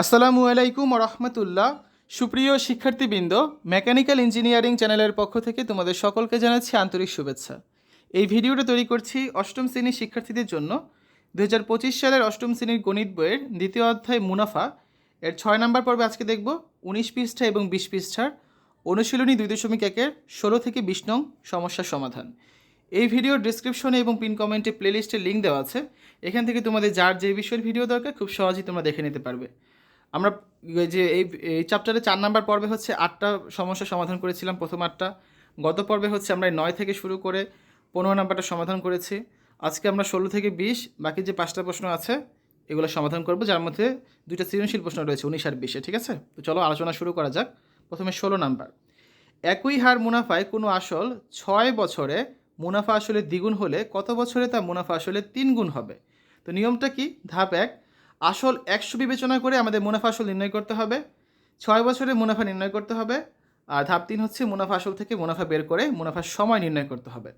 আসসালামু আলাইকুম রহমতুল্লাহ। সুপ্রিয় শিক্ষার্থীবৃন্দ, মেকানিক্যাল ইঞ্জিনিয়ারিং চ্যানেলের পক্ষ থেকে তোমাদের সকলকে জানাচ্ছি আন্তরিক শুভেচ্ছা। এই ভিডিওটা তৈরি করছি অষ্টম শ্রেণীর শিক্ষার্থীদের জন্য। 2025 সালের অষ্টম শ্রেণীর গণিত বইয়ের দ্বিতীয় অধ্যায় মুনাফা এর 6 নম্বর পর্বে আজকে দেখব 19 পৃষ্ঠা এবং 20 পৃষ্ঠার অনুশীলনী 2.1-এর 16 থেকে 20 নং সমস্যার সমাধান। এই ভিডিওর ডিসক্রিপশনে এবং পিন কমেন্টে প্লেলিস্টের লিঙ্ক দেওয়া আছে। এখান থেকে তোমাদের যার যে বিষয়ের ভিডিও দরকার খুব সহজেই তোমরা দেখে নিতে পারবে। আমরা যে এই চ্যাপ্টারে 4 নাম্বার পর্বে হচ্ছে 8টা সমস্যা সমাধান করেছিলাম। প্রথম 8টা, গত পর্বে হচ্ছে আমরা 9 থেকে শুরু করে 15 নাম্বারটা সমাধান করেছি। আজকে আমরা 16 থেকে 20 বাকি যে 5টা প্রশ্ন আছে এগুলো সমাধান করব, যার মধ্যে 2টা সৃজনশীল প্রশ্ন রয়েছে 19 আর 20। ঠিক আছে, তো চলো আলোচনা শুরু করা যাক। প্রথমে 16 নাম্বার, একই হার মুনাফায় কোনো আসল 6 বছরে মুনাফা আসলে দ্বিগুণ হলে কত বছরে তা মুনাফা আসলে 3 গুণ হবে? তো নিয়মটা কি? ধাপ 1, আসল 100 বিবেচনা করে আমাদের মুনাফা আসল নির্ণয় করতে হবে। 6 বছরে মুনাফা নির্ণয় করতে হবে। আর ধাপ 3 হচ্ছে মুনাফা আসল থেকে মুনাফা বের করে মুনাফার সময় নির্ণয় করতে হবে।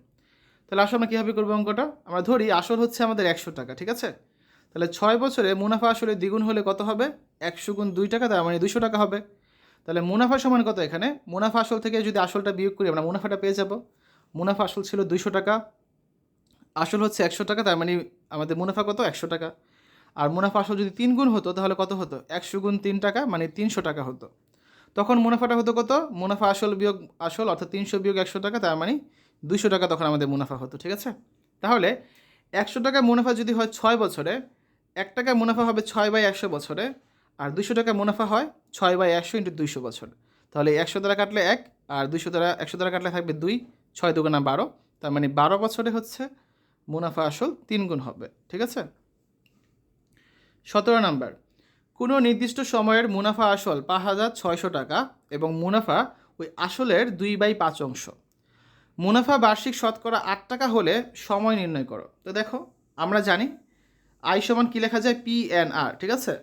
তাহলে আসলে আমরা কীভাবে করবো অঙ্কটা? আমরা ধরি আসল হচ্ছে আমাদের 100 টাকা, ঠিক আছে? তাহলে 6 বছরে মুনাফা আসলে দ্বিগুণ হলে কত হবে? 100 গুণ 2 টাকা, তার মানে 200 টাকা হবে। তাহলে মুনাফা সমান কত? এখানে মুনাফা আসল থেকে যদি আসলটা বিয়োগ করি আমরা মুনাফাটা পেয়ে যাব। মুনাফা আসল ছিল 200 টাকা, আসল হচ্ছে 100 টাকা, তার মানে আমাদের মুনাফা কত? 100 টাকা। আর মুনাফা আসল যদি 3 গুণ হতো তাহলে কত হতো? 100 গুণ 3 টাকা, মানে 300 টাকা হতো। তখন মুনাফাটা হতো কত? মুনাফা আসল বিয়োগ আসল, অর্থাৎ 300 বিয়োগ 100 টাকা, তার মানে 200 টাকা তখন আমাদের মুনাফা হতো। ঠিক আছে, তাহলে 100 টাকা মুনাফা যদি হয় 6 বছরে, 1 টাকা মুনাফা হবে 6/100 বছরে, আর 200 টাকা মুনাফা হয় 6/100 × 200 বছর। তাহলে 100 দ্বারা কাটলে 1, আর 100 দ্বারা কাটলে থাকবে 2, 6 দুগুণা 12, তার মানে 12 বছরে হচ্ছে মুনাফা আসল 3 গুণ হবে। ঠিক আছে। 17 নাম্বার, কোনো নির্দিষ্ট সময়ের মুনাফা আসল 5,600 টাকা এবং মুনাফা ওই আসলের 2/5 অংশ। মুনাফা বার্ষিক শতকরা 8 টাকা হলে সময় নির্ণয় করো। তো দেখো, আমরা জানি আই সমান কী লেখা যায়? PNR। ঠিক আছে,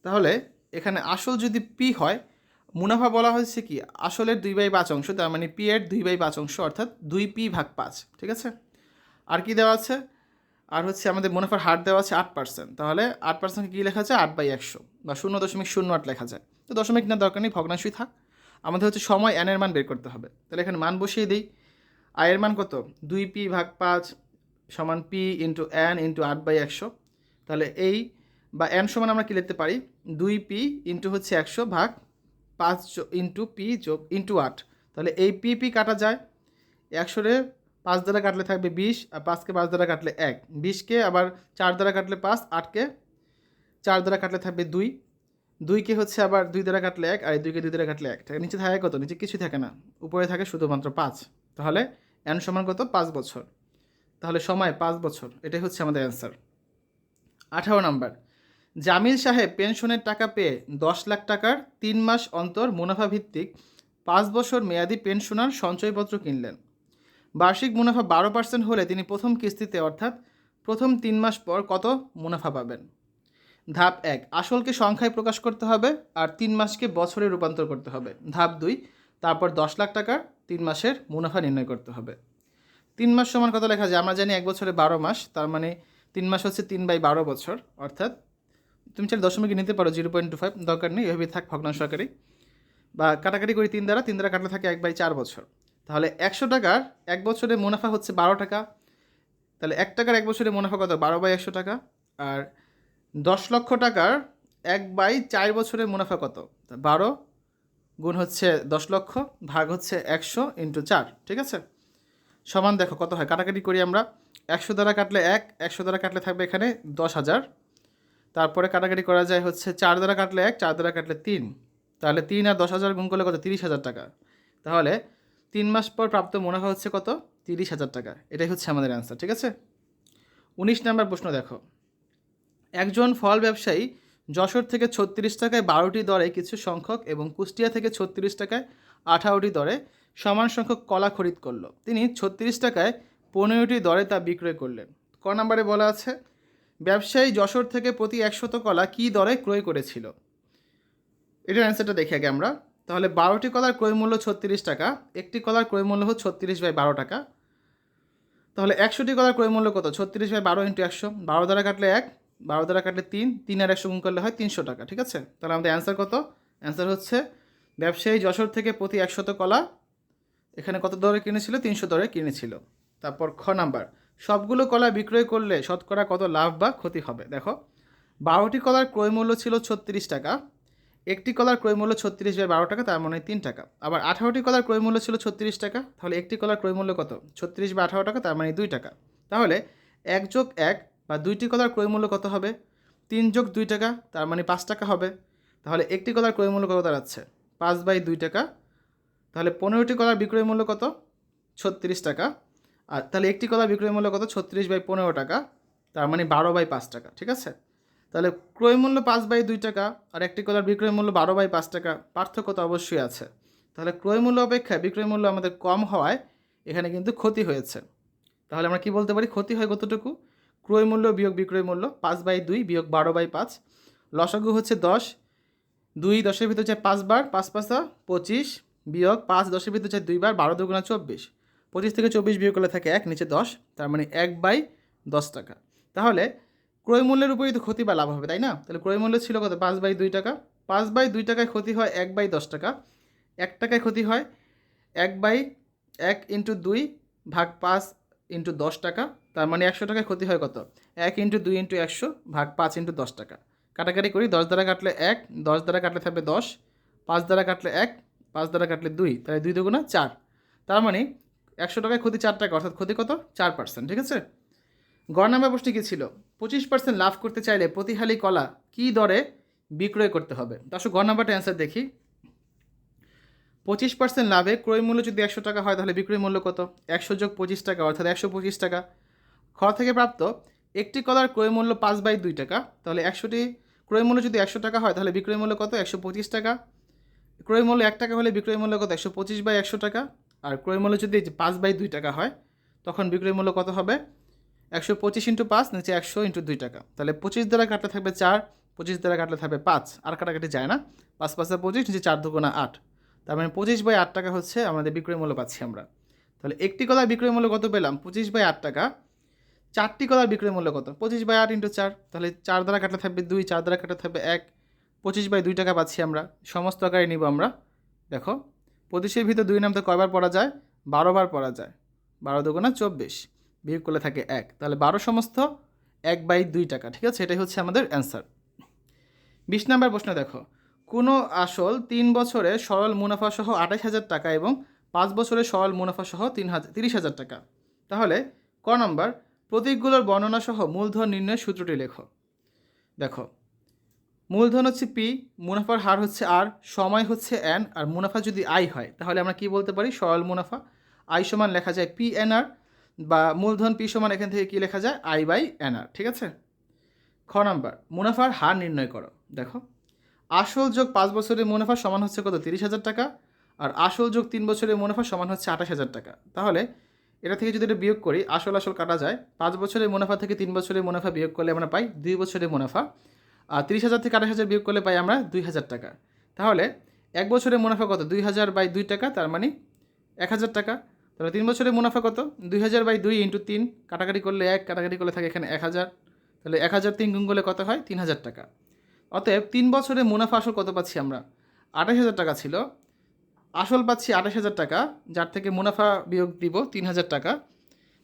তাহলে এখানে আসল যদি পি হয়, মুনাফা বলা হয়েছে কি? আসলের 2/5 অংশ, তার মানে পি এর 2/5 অংশ, অর্থাৎ 2p/5। ঠিক আছে, আর কি দেওয়া আছে? আর হচ্ছে আমাদের মুনাফার হার দেওয়া আছে 8%। তাহলে 8% কী লেখা যায়? 8/100 বা 0.08 লেখা যায়। তো দশমিক নেওয়ার দরকার নেই, ভগ্নাংশই থাক। আমাদের হচ্ছে সময় n এর মান বের করতে হবে। তাহলে এখানে মান বসিয়ে দিই। আয়ের মান কত? 2p/5 সমান p ইন্টু n ইন্টু 8/100। তাহলে এই বা n সমান আমরা কী লিখতে পারি? 2p ইন্টু হচ্ছে 100 ভাগ 5 ইন্টু p যোগ ইন্টু 8। তাহলে এই p কাটা যায়। 100-রে 5 দ্বারা কাটলে থাকবে 20, আর 5কে 5 দ্বারা কাটলে 1, 20কে আবার 4 দ্বারা কাটলে 5, 8কে 4 দ্বারা কাটলে থাকবে 2, 2কে হচ্ছে আবার 2 দ্বারা কাটলে 1, আর 2কে 2 দ্বারা কাটলে 1। নিচে থাকে কত? নিচে কিছুই থাকে না, উপরে থাকে শুধুমাত্র 5। তাহলে n সমান কত? 5 বছর। তাহলে সময় 5 বছর, এটাই হচ্ছে আমাদের অ্যান্সার। 18 নাম্বার, জামিল সাহেব পেনশনের টাকা পেয়ে 10 লাখ টাকার 3 মাস অন্তর মুনাফা ভিত্তিক 5 বছর মেয়াদি পেনশনার সঞ্চয়পত্র কিনলেন। বার্ষিক মুনাফা 12% হলে তিনি প্রথম কিস্তিতে, অর্থাৎ প্রথম 3 মাস পর কত মুনাফা পাবেন? ধাপ 1, আসলকে সংখ্যায় প্রকাশ করতে হবে আর 3 মাসকে বছরে রূপান্তর করতে হবে। ধাপ 2, তারপর 10 লাখ টাকার 3 মাসের মুনাফা নির্ণয় করতে হবে। 3 মাস সমান কত লেখা যায়? আমরা জানি 1 বছরে 12 মাস, তার মানে 3 মাস হচ্ছে 3/12 বছর, অর্থাৎ তুমি চাইলে দশমিকে নিতে পারো 0.25, দরকার নেই, এভাবেই থাক ভগ্নাংশ আকারে। বা কাটাকাটি করি 3 দ্বারা, 3 দ্বারা কাটলে থাকে 1/4 বছর। তাহলে 100 টাকার 1 বছরে মুনাফা হচ্ছে 12 টাকা। তাহলে 1 টাকার 1 বছরে মুনাফা কত? 12/100 টাকা। আর 10 লক্ষ টাকার 1/4 বছরের মুনাফা কত? 12 গুণ হচ্ছে 10 লক্ষ ভাগ হচ্ছে 100 × 4। ঠিক আছে, সমান দেখো কত হয়? কাটাকাটি করি আমরা। 100 দ্বারা কাটলে 1, 100 দ্বারা কাটলে থাকবে এখানে 10,000। তারপরে কাটাকাটি করা যায় হচ্ছে 4 দ্বারা কাটলে 1, 4 দ্বারা কাটলে 3। তাহলে 3 আর 10,000 গুণ করলে কত? 30,000 টাকা। তাহলে 3 মাস পর প্রাপ্ত মুনাফা হচ্ছে কত? 30,000 টাকা। এটাই হচ্ছে আমাদের অ্যান্সার। ঠিক আছে, 19 নম্বর প্রশ্ন দেখো, একজন ফল ব্যবসায়ী যশোর থেকে 36 টাকায় 12টি দরে কিছু সংখ্যক এবং কুষ্টিয়া থেকে 36 টাকায় 18টি দরে সমান সংখ্যক কলা খরিদ করলো। তিনি 36 টাকায় 15টি দরে তা বিক্রয় করলেন। ক নম্বরে বলা আছে, ব্যবসায়ী যশোর থেকে প্রতি 100 কলা কী দরে ক্রয় করেছিল? এটার অ্যান্সারটা দেখি আগে আমরা। তাহলে 12টি কলার ক্রয় মূল্য 36 টাকা, একটি কলার ক্রয় মূল্য হচ্ছে 36/12 টাকা। তাহলে 100টি কলার ক্রয় মূল্য কত? 36/12 × 100, 12 দ্বারা কাটলে 1, 12 দ্বারা কাটলে 3, 3 আর 100 গুণ করলে হয় 300 টাকা। ঠিক আছে, তাহলে আমাদের অ্যান্সার কত? অ্যান্সার হচ্ছে ব্যবসায়ী যশোর থেকে প্রতি 100 কলা এখানে কত দরে কিনেছিল? 300 দরে কিনেছিল। তারপর খ নাম্বার, সবগুলো কলা বিক্রয় করলে শতকরা কত লাভ বা ক্ষতি হবে? দেখো, 12টি কলার ক্রয় মূল্য ছিল 36 টাকা, একটি কলার ক্রয় মূল্য 36/12 টাকা, তার মানে 3 টাকা। আবার 18টি কলার ক্রয় মূল্য ছিল 36 টাকা, তাহলে একটি কলার ক্রয় মূল্য কত? 36/18 টাকা, তার মানে 2 টাকা। তাহলে 1+1 বা 2টি কলার ক্রয় মূল্য কত হবে? 3+2 টাকা, তার মানে 5 টাকা হবে। তাহলে একটি কলার ক্রয় মূল্য কত দাঁড়াচ্ছে? 5/2 টাকা। তাহলে 15টি কলার বিক্রয় মূল্য কত? 36 টাকা। আর তাহলে একটি কলার বিক্রয় মূল্য কত? 36/15 টাকা, তার মানে 12/5 টাকা। ঠিক আছে, তাহলে ক্রয় মূল্য 5/2 টাকা আর একটি কলার বিক্রয় মূল্য 12/5 টাকা, পার্থক্য তো অবশ্যই আছে। তাহলে ক্রয় মূল্য অপেক্ষা বিক্রয় মূল্য আমাদের কম হওয়ায় এখানে কিন্তু ক্ষতি হয়েছে। তাহলে আমরা কি বলতে পারি? ক্ষতি হয় কতটুকু? ক্রয় মূল্য বিয়োগ বিক্রয় মূল্য, 5/2 বিয়োগ 12/5, লসাগু হচ্ছে 10, 2 10-এর ভিতর চাই 5 বার, 5 5 25 বিয়োগ 5 10-এর ভিতর চাই 2 বার, 12 2 24, 25 থেকে 24 বিয়োগ করলে থাকে 1, নিচে 10, তার মানে 1/10 টাকা। তাহলে ক্রয় মূল্যের উপরই তো ক্ষতি বা লাভ হবে, তাই না? তাহলে ক্রয় মূল্য ছিল কত? 5/2 টাকা। 5/2 টাকায় ক্ষতি হয় 1/10 টাকা। 1 টাকায় ক্ষতি হয় 1/1 ইন্টু 2 ভাগ 5 ইন্টু 10 টাকা, তার মানে 100 টাকায় ক্ষতি হয় কত? 1 ইন্টু 2 ইন্টু 100 ভাগ 5 ইন্টু 10 টাকা। কাটাকাটি করি, 10 দ্বারা কাটলে 1, 10 দ্বারা কাটলে থাকবে 10, 5 দ্বারা কাটলে 1, 5 দ্বারা কাটলে 2, তাহলে 2 2 4, তার মানে 100 টাকায় ক্ষতি 4 টাকা, অর্থাৎ ক্ষতি কত? 4%। ঠিক আছে, গ নাম্বার প্রশ্নে কী ছিল? 25% লাভ করতে চাইলে প্রতি হালি কলা কী দরে বিক্রয় করতে হবে? তো আসলে গ নাম্বারটা অ্যান্সার দেখি। 25% লাভে ক্রয় মূল্য যদি 100 টাকা হয় তাহলে বিক্রয় মূল্য কত? 100 যোগ 25 টাকা, অর্থাৎ 125 টাকা। খ থেকে প্রাপ্ত একটি কলার ক্রয় মূল্য 5/2 টাকা, তাহলে 100টি ক্রয় মূল্য যদি 100 টাকা হয় তাহলে বিক্রয় মূল্য কত? 125 টাকা। ক্রয় মূল্য 1 টাকা হলে বিক্রয় মূল্য কত? 125/100 টাকা। আর ক্রয় মূল্য যদি 5/2 টাকা হয় তখন বিক্রয় মূল্য কত হবে? 125 ইন্টু 5, নিচে 100 ইন্টু 2 টাকা। তাহলে 25 দ্বারা কাটলে থাকবে 4, 25 দ্বারা কাটলে থাকবে 5, আর কাটাকাটি যায় না, 5 5 25, নিচে 4 2 8, তার মানে 25/8 টাকা হচ্ছে আমাদের বিক্রয় মূল্য পাচ্ছি আমরা। তাহলে একটি কলার বিক্রয় মূল্য কত পেলাম? 25/8 টাকা। 4টি কলার বিক্রয় মূল্য কত? 25/8 ইন্টু 4, তাহলে 4 দ্বারা কাটলে থাকবে 2, 4 দ্বারা কাটলে থাকবে 1, 25/2 টাকা পাচ্ছি আমরা। সমস্ত আকারে নিব আমরা। দেখো, 25-এর ভিতর 2 নামতে কয়বার পড়া যায়? 12 বার পড়া যায়। 12 2 24, বিয়োগ করলে থাকে 1, তাহলে 12 সমস্ত 1/2 টাকা। ঠিক আছে, এটাই হচ্ছে আমাদের অ্যান্সার। 20 নম্বর প্রশ্ন দেখো, কোনো আসল 3 বছরে সরল মুনাফা সহ 28,000 টাকা এবং 5 বছরে সরল মুনাফা সহ 30,000 টাকা। তাহলে ক নম্বর, প্রতীকগুলোর বর্ণনা সহ মূলধন নির্ণয়ের সূত্রটি লেখো। দেখো, মূলধন হচ্ছে পি, মুনাফার হার হচ্ছে আর, সময় হচ্ছে এন, আর মুনাফা যদি আই হয় তাহলে আমরা কি বলতে পারি? সরল মুনাফা। আই সমান লেখা যায় পি এন আর, বা মূলধন পি সমান এখান থেকে কি লেখা যায়? I/NR। ঠিক আছে, খ নাম্বার, মুনাফার হার নির্ণয় করো। দেখো, আসল যোগ 5 বছরের মুনাফা সমান হচ্ছে কত? 30,000 টাকা, আর আসল যোগ 3 বছরের মুনাফা সমান হচ্ছে 28,000 টাকা। তাহলে এটা থেকে যদি এটা বিয়োগ করি, আসল আসল কাটা যায়, 5 বছরের মুনাফা থেকে 3 বছরের মুনাফা বিয়োগ করলে আমরা পাই 2 বছরের মুনাফা, আর 30,000 থেকে 28,000 বিয়োগ করলে পাই আমরা 2,000 টাকা। তাহলে 1 বছরের মুনাফা কত? 2,000/2 টাকা, তার মানে 1,000 টাকা। তাহলে 3 বছরের মুনাফা কত? 2,000/2 ইন্টু 3, কাটাকাটি করলে 1, কাটাকাটি করলে থাকে এখানে 1,000, তাহলে 1,000 3 গুণ করলে কত হয়? 3,000 টাকা। অতএব 3 বছরের মুনাফা আসল কত পাচ্ছি আমরা? 28,000 টাকা ছিল, আসল পাচ্ছি 28,000 টাকা, যার থেকে মুনাফা বিয়োগ দিব 3,000 টাকা।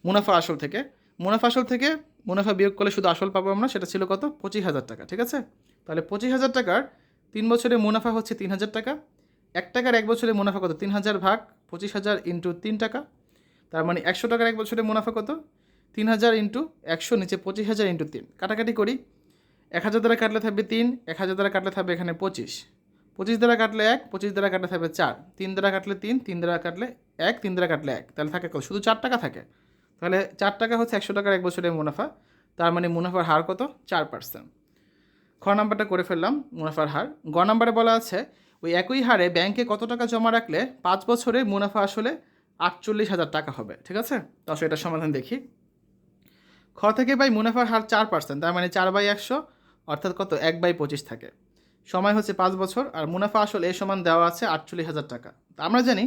মুনাফা আসল থেকে, মুনাফা আসল থেকে মুনাফা বিয়োগ করলে শুধু আসল পাবো আমরা, সেটা ছিল কত? 25,000 টাকা। ঠিক আছে, তাহলে 25,000 টাকার 3 বছরের মুনাফা হচ্ছে 3,000 টাকা। 1 টাকার 1 বছরের মুনাফা কত? 3,000 ভাগ 25,000 ইন্টু 3 টাকা, তার মানে 100 টাকার 1 বছরের মুনাফা কত? 3,000 ইন্টু 100, নিচে 25,000 ইন্টু 3, কাটাকাটি করি, 1,000 দ্বারা কাটলে থাকবে 3, 1,000 দ্বারা কাটলে থাকবে এখানে 25, 25 দ্বারা কাটলে 1, 25 দ্বারা কাটলে থাকবে 4, 3 দ্বারা কাটলে 3, 3 দ্বারা কাটলে 1, 3 দ্বারা কাটলে 1, তাহলে থাকে কত? শুধু 4 টাকা থাকে। তাহলে 4 টাকা হচ্ছে 100 টাকার 1 বছরের মুনাফা, তার মানে মুনাফার হার কত? 4%। খ নাম্বারটা করে ফেললাম, মুনাফার হার। গ নাম্বারে বলা আছে, ওই একই হারে ব্যাংকে কত টাকা জমা রাখলে 5 বছরে মুনাফা আসলে 48,000 টাকা হবে। ঠিক আছে, তো আসলে এটার সমাধান দেখি। খ থেকে পাই মুনাফার হার 4%, তার মানে 4/100, অর্থাৎ কত? 1/25 থাকে। সময় হচ্ছে 5 বছর, আর মুনাফা আসল এ সমান দেওয়া আছে 48,000 টাকা। তা আমরা জানি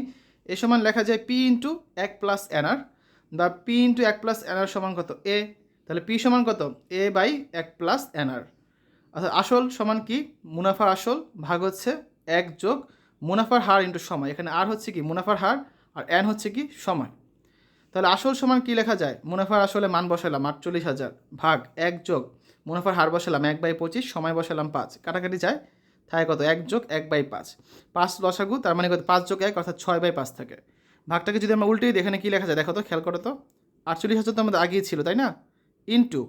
এ সমান লেখা যায় পি ইন্টু 1 + NR, বা পি ইন্টু 1 + NR সমান কত? এ। তাহলে পি সমান কত এ বাই 1+nr। অর্থাৎ আসল সমান কি মুনাফার আসল ভাগ হচ্ছে 1 যোগ মুনাফার হার ইন্টু সময়। এখানে আর হচ্ছে কি মুনাফার হার আর এন হচ্ছে কি সময়। তাহলে আসল সমান কি লেখা যায় মুনাফার আসলে মান বসালাম 48,000 ভাগ 1 যোগ মুনাফার হার বসালাম 1/25 সময় বসালাম 5 কাটাকাটি যায় থাকে কত 1 যোগ 1/5 5 লসাগু তার মানে কত 5 যোগ 1 অর্থাৎ 6/5 থাকে। ভাগটাকে যদি আমরা উল্টে দিই এখানে কী লেখা যায় দেখো তো খেয়াল করো তো 48,000 তো আমাদের আগেই ছিল তাই না ইনটু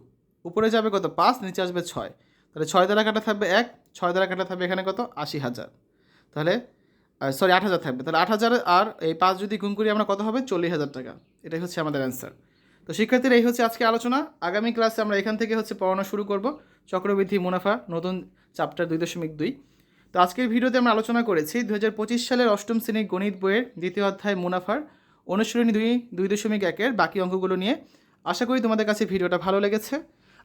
উপরে যাবে কত 5 নিচে আসবে 6 তাহলে 6 দ্বারা কাটা থাকবে 1 6 দ্বারা কাটা থাকবে এখানে কত 80,000 তাহলে 8,000 থাকবে তাহলে 8,000 আর এই 5 যদি গুণ করি আমরা কত হবে 40,000 টাকা। এটাই হচ্ছে আমাদের অ্যান্সার। তো শিক্ষার্থীরা এই হচ্ছে আজকে আলোচনা। আগামী ক্লাসে আমরা এখান থেকে হচ্ছে পড়ানো শুরু করব চক্রবৃদ্ধি মুনাফা নতুন চ্যাপ্টার 2.2। তো আজকের ভিডিওতে আমরা আলোচনা করেছি 2025 সালের অষ্টম শ্রেণীর গণিত বইয়ের দ্বিতীয় অধ্যায় মুনাফার অনুশীলনী 2.1-এর বাকি অঙ্কগুলো নিয়ে। আশা করি তোমাদের কাছে ভিডিওটা ভালো লেগেছে।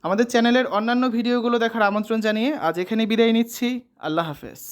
আমাদের চ্যানেলের অন্যান্য ভিডিওগুলো দেখার আমন্ত্রণ জানিয়ে আজ এখানে বিদায় নিচ্ছি। আল্লাহ হাফেজ।